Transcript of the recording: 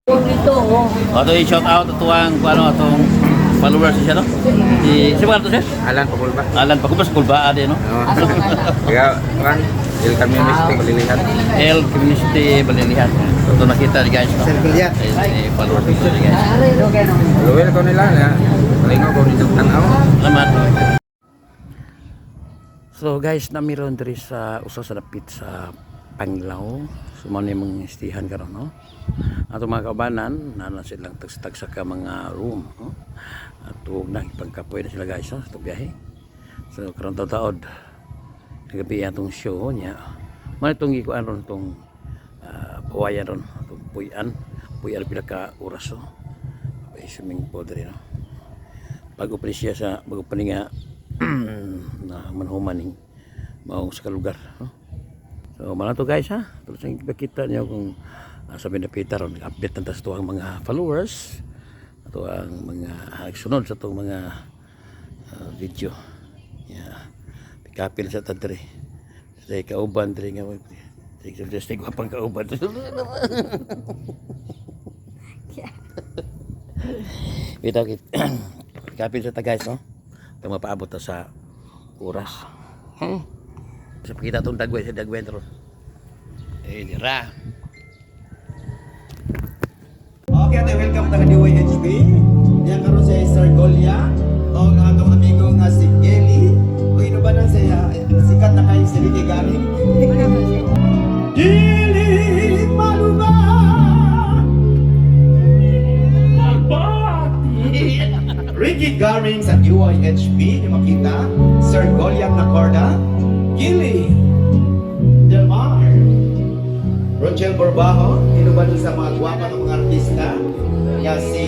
Dito, oh. Ato i-shout out atuang atong followers siya no. Si mga to siya? Alan Pakulba. Alan pa kubas kulba ade no. Kaya kan il kami mesti balilihan. El Community Balilihan. Ito nakita ni guys no. Balilihan. Followers dito ni guys. Luwel ko nila ya. Palingaw ko nito tanaw. Salamat. So guys, namiron diri sa usa sa dapit sa Panglao. Sumano yung mga istihan karon no. Ato mga kaubanan, na silang tagsa ka mga room no? At huwag na ipagkapoy na sila guys no? Ito biyahe. So karon taod nagabi atong show niya. Mano itong ikuan ron itong pawayan ron, itong puyan pila ka oras no? May swimming pool rin no? Bago pa siya sa bago pa nga na manhumaning maong sa lugar no? So mana to guys ha, terus yung kita niyo kung sabi na Peter, update na ito ang mga followers, ito ang mga sunod sa itong mga video. Yeah. Pikapil sa tadri. Sa kauban diri nga sa gwapang kauban. Ito pikapil sa ta guys no. Ito mapaabot ta sa oras. Sa pakita itong dagway sa dagway ron. Dira. Okay, ate, welcome to DYHP. Yan karon sa Sir Golia o atong amigo nga si Kelly. O ino ba nang saya sikat na kay si Ricky Garing? Dili maluba. Ricky Garing sa DYHP, yung makita. Sir Golia Nacorda, Gili Delmar, Rochelle Borbajo, ino ba sa mga gwapa ng mga artista? Nga si